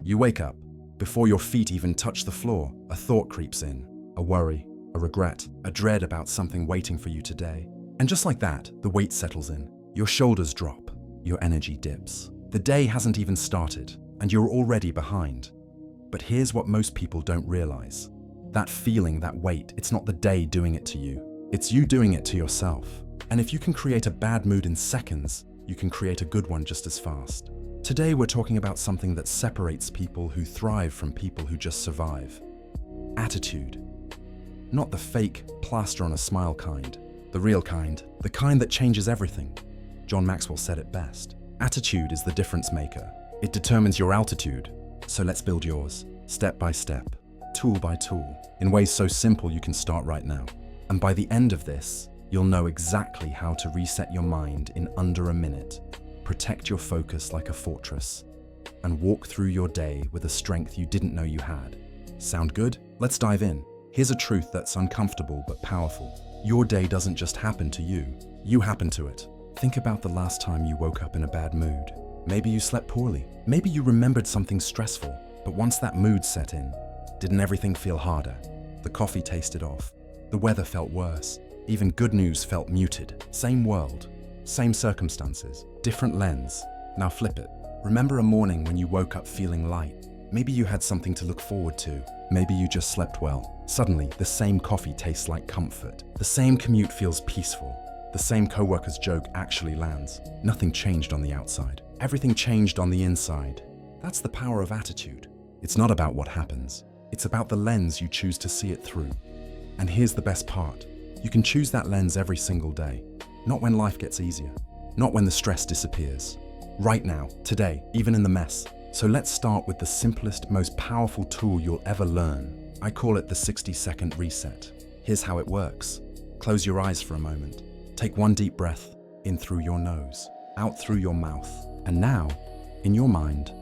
You wake up. Before your feet even touch the floor, a thought creeps in. A worry, a regret, a dread about something waiting for you today. And just like that, the weight settles in. Your shoulders drop. Your energy dips. The day hasn't even started, and you're already behind. But here's what most people don't realize. That feeling, that weight, it's not the day doing it to you. It's you doing it to yourself. And if you can create a bad mood in seconds, you can create a good one just as fast. Today we're talking about something that separates people who thrive from people who just survive. Attitude. Not the fake, plaster on a smile kind. The real kind. The kind that changes everything. John Maxwell said it best. Attitude is the difference maker. It determines your altitude. So let's build yours, step by step, tool by tool, in ways so simple you can start right now. And by the end of this, you'll know exactly how to reset your mind in under a minute, protect your focus like a fortress, and walk through your day with a strength you didn't know you had. Sound good? Let's dive in. Here's a truth that's uncomfortable but powerful. Your day doesn't just happen to you, you happen to it. Think about the last time you woke up in a bad mood. Maybe you slept poorly. Maybe you remembered something stressful. But once that mood set in, didn't everything feel harder? The coffee tasted off. The weather felt worse. Even good news felt muted. Same world, same circumstances, different lens. Now flip it. Remember a morning when you woke up feeling light. Maybe you had something to look forward to. Maybe you just slept well. Suddenly, the same coffee tastes like comfort. The same commute feels peaceful. The same coworker's joke actually lands. Nothing changed on the outside. Everything changed on the inside. That's the power of attitude. It's not about what happens. It's about the lens you choose to see it through. And here's the best part. You can choose that lens every single day. Not when life gets easier. Not when the stress disappears. Right now, today, even in the mess. So let's start with the simplest, most powerful tool you'll ever learn. I call it the 60-second reset. Here's how it works. Close your eyes for a moment. Take one deep breath, in through your nose, out through your mouth. And now, in your mind,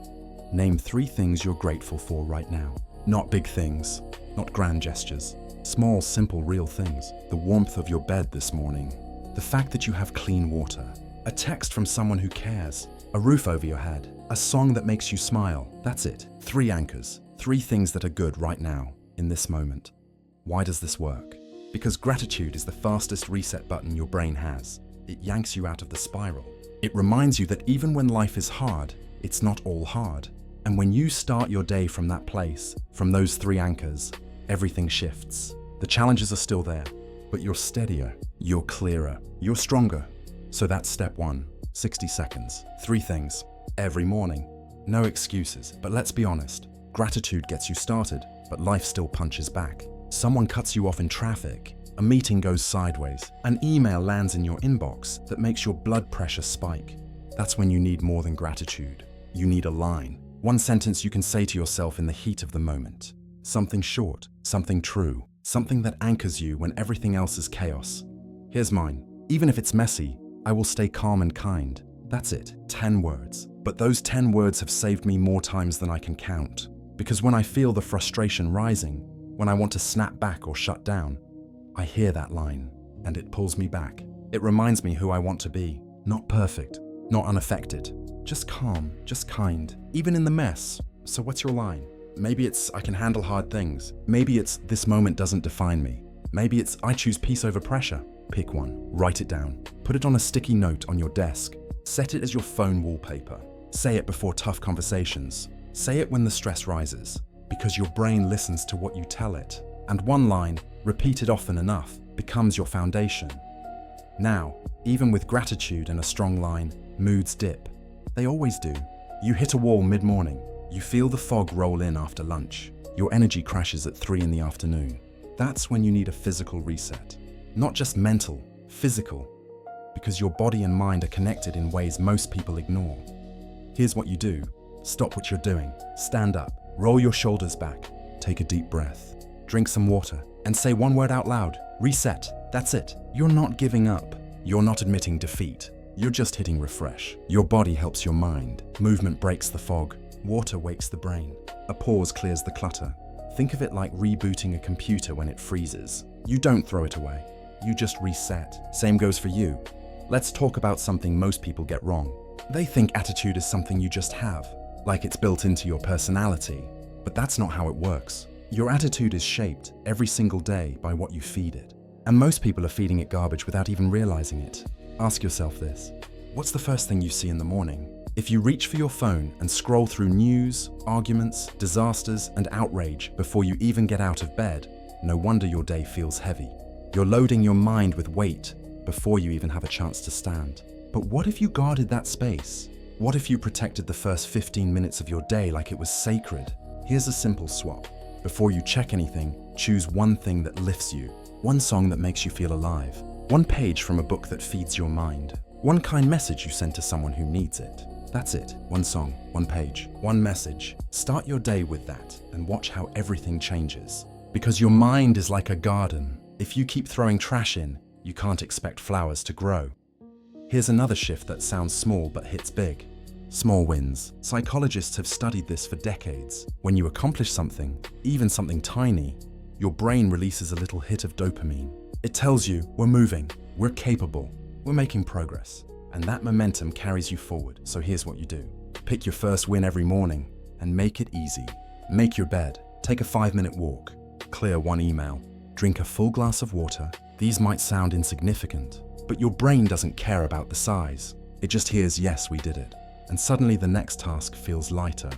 name 3 things you're grateful for right now. Not big things, not grand gestures. Small, simple, real things. The warmth of your bed this morning. The fact that you have clean water. A text from someone who cares. A roof over your head. A song that makes you smile. That's it. 3 anchors. 3 things that are good right now, in this moment. Why does this work? Because gratitude is the fastest reset button your brain has. It yanks you out of the spiral. It reminds you that even when life is hard, it's not all hard. And when you start your day from that place, from those 3 anchors, everything shifts. The challenges are still there, but you're steadier, you're clearer, you're stronger. So that's step 1, 60 seconds. 3 things, every morning. No excuses, but let's be honest. Gratitude gets you started, but life still punches back. Someone cuts you off in traffic, a meeting goes sideways, an email lands in your inbox that makes your blood pressure spike. That's when you need more than gratitude. You need a line. One sentence you can say to yourself in the heat of the moment. Something short, something true, something that anchors you when everything else is chaos. Here's mine. Even if it's messy, I will stay calm and kind. That's it, 10 words. But those 10 words have saved me more times than I can count. Because when I feel the frustration rising, when I want to snap back or shut down, I hear that line, and it pulls me back. It reminds me who I want to be. Not perfect, not unaffected. Just calm, just kind, even in the mess. So what's your line? Maybe it's, I can handle hard things. Maybe it's, this moment doesn't define me. Maybe it's, I choose peace over pressure. Pick one, write it down. Put it on a sticky note on your desk. Set it as your phone wallpaper. Say it before tough conversations. Say it when the stress rises. Because your brain listens to what you tell it. And one line, repeated often enough, becomes your foundation. Now, even with gratitude and a strong line, moods dip. They always do. You hit a wall mid-morning. You feel the fog roll in after lunch. Your energy crashes at 3 in the afternoon. That's when you need a physical reset. Not just mental, physical. Because your body and mind are connected in ways most people ignore. Here's what you do. Stop what you're doing. Stand up. Roll your shoulders back. Take a deep breath. Drink some water. And say one word out loud. Reset. That's it. You're not giving up. You're not admitting defeat. You're just hitting refresh. Your body helps your mind. Movement breaks the fog. Water wakes the brain. A pause clears the clutter. Think of it like rebooting a computer when it freezes. You don't throw it away. You just reset. Same goes for you. Let's talk about something most people get wrong. They think attitude is something you just have. like it's built into your personality. But that's not how it works. Your attitude is shaped every single day by what you feed it. And most people are feeding it garbage without even realizing it. Ask yourself this: what's the first thing you see in the morning? If you reach for your phone and scroll through news, arguments, disasters, and outrage before you even get out of bed, no wonder your day feels heavy. You're loading your mind with weight before you even have a chance to stand. But what if you guarded that space? What if you protected the first 15 minutes of your day like it was sacred? Here's a simple swap. Before you check anything, choose one thing that lifts you, one song that makes you feel alive, one page from a book that feeds your mind, one kind message you send to someone who needs it. That's it. One song, one page, one message. Start your day with that and watch how everything changes. Because your mind is like a garden. If you keep throwing trash in, you can't expect flowers to grow. Here's another shift that sounds small but hits big. Small wins. Psychologists have studied this for decades. When you accomplish something, even something tiny, your brain releases a little hit of dopamine. It tells you, we're moving, we're capable, we're making progress. And that momentum carries you forward. So here's what you do. Pick your first win every morning and make it easy. Make your bed, take a 5-minute walk, clear one email, drink a full glass of water. These might sound insignificant, but your brain doesn't care about the size. It just hears, yes, we did it. And suddenly the next task feels lighter.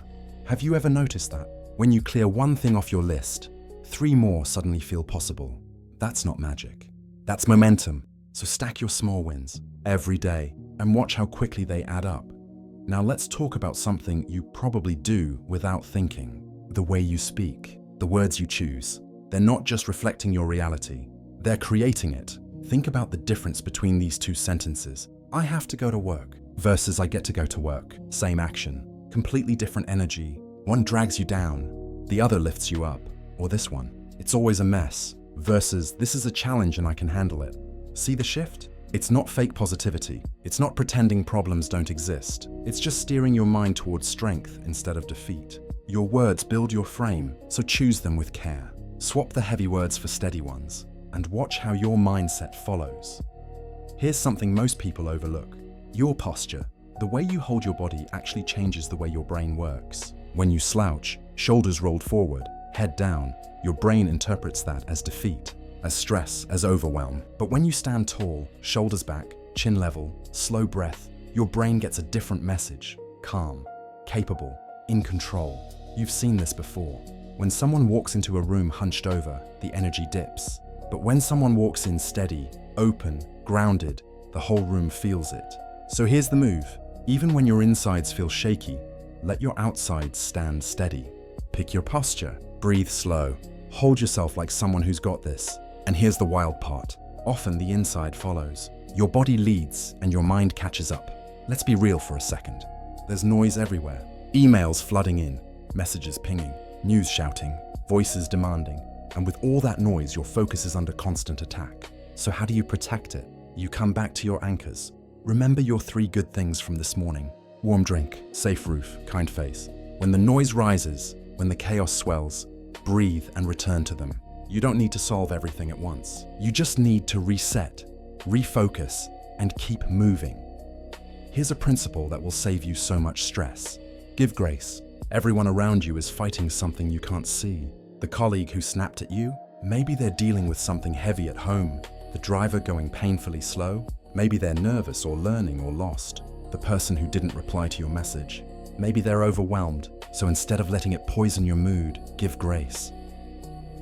Have you ever noticed that? When you clear one thing off your list, 3 more suddenly feel possible. That's not magic. That's momentum. So stack your small wins every day and watch how quickly they add up. Now let's talk about something you probably do without thinking. The way you speak, the words you choose. They're not just reflecting your reality, they're creating it. Think about the difference between these two sentences. I have to go to work versus I get to go to work. Same action, completely different energy. One drags you down, the other lifts you up. Or this one, it's always a mess versus this is a challenge and I can handle it. See the shift? It's not fake positivity. It's not pretending problems don't exist. It's just steering your mind towards strength instead of defeat. Your words build your frame, so choose them with care. Swap the heavy words for steady ones, and watch how your mindset follows. Here's something most people overlook. Your posture. The way you hold your body actually changes the way your brain works. When you slouch, shoulders rolled forward, head down, your brain interprets that as defeat, as stress, as overwhelm. But when you stand tall, shoulders back, chin level, slow breath, your brain gets a different message. Calm, capable, in control. You've seen this before. When someone walks into a room hunched over, the energy dips. But when someone walks in steady, open, grounded, the whole room feels it. So here's the move. Even when your insides feel shaky, let your outsides stand steady. Pick your posture, breathe slow, hold yourself like someone who's got this. And here's the wild part. Often the inside follows. Your body leads and your mind catches up. Let's be real for a second. There's noise everywhere. Emails flooding in, messages pinging, news shouting, voices demanding. And with all that noise, your focus is under constant attack. So how do you protect it? You come back to your anchors. Remember your 3 good things from this morning. Warm drink, safe roof, kind face. When the noise rises, when the chaos swells, breathe and return to them. You don't need to solve everything at once. You just need to reset, refocus, and keep moving. Here's a principle that will save you so much stress. Give grace. Everyone around you is fighting something you can't see. The colleague who snapped at you, maybe they're dealing with something heavy at home. The driver going painfully slow, maybe they're nervous or learning or lost. The person who didn't reply to your message, maybe they're overwhelmed. So instead of letting it poison your mood, give grace.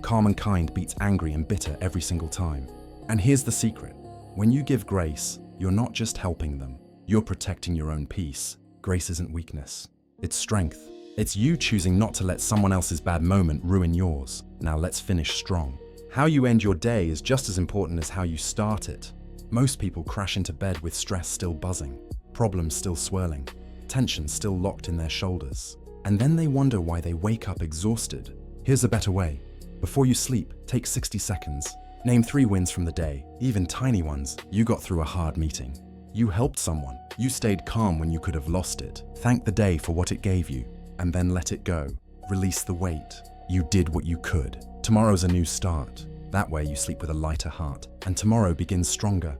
Calm and kind beats angry and bitter every single time. And here's the secret. When you give grace, you're not just helping them. You're protecting your own peace. Grace isn't weakness. It's strength. It's you choosing not to let someone else's bad moment ruin yours. Now let's finish strong. How you end your day is just as important as how you start it. Most people crash into bed with stress still buzzing, problems still swirling, tension still locked in their shoulders. And then they wonder why they wake up exhausted. Here's a better way. Before you sleep, take 60 seconds. Name 3 wins from the day, even tiny ones. You got through a hard meeting. You helped someone. You stayed calm when you could have lost it. Thank the day for what it gave you, and then let it go. Release the weight. You did what you could. Tomorrow's a new start. That way you sleep with a lighter heart, and tomorrow begins stronger.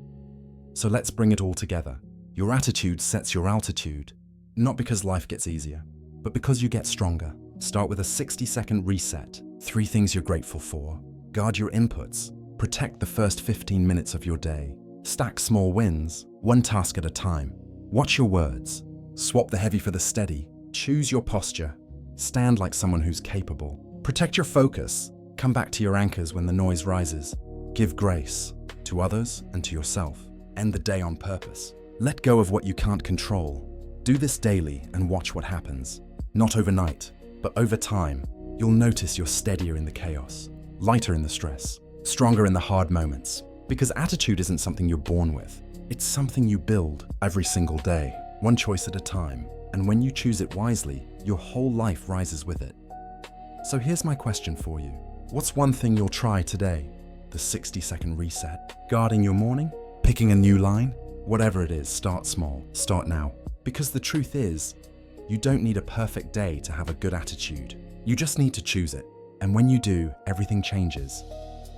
So let's bring it all together. Your attitude sets your altitude, not because life gets easier, but because you get stronger. Start with a 60-second reset. 3 things you're grateful for. Guard your inputs. Protect the first 15 minutes of your day. Stack small wins, 1 task at a time. Watch your words. Swap the heavy for the steady. Choose your posture. Stand like someone who's capable. Protect your focus. Come back to your anchors when the noise rises. Give grace to others and to yourself. End the day on purpose. Let go of what you can't control. Do this daily and watch what happens. Not overnight, but over time, you'll notice you're steadier in the chaos, lighter in the stress, stronger in the hard moments. Because attitude isn't something you're born with. It's something you build every single day, one choice at a time. And when you choose it wisely, your whole life rises with it. So here's my question for you. What's one thing you'll try today? The 60-second reset? Guarding your morning? Picking a new line? Whatever it is, start small. Start now. Because the truth is, you don't need a perfect day to have a good attitude. You just need to choose it. And when you do, everything changes.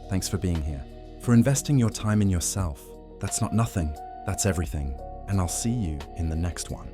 Thanks for being here. For investing your time in yourself. That's not nothing, that's everything. And I'll see you in the next one.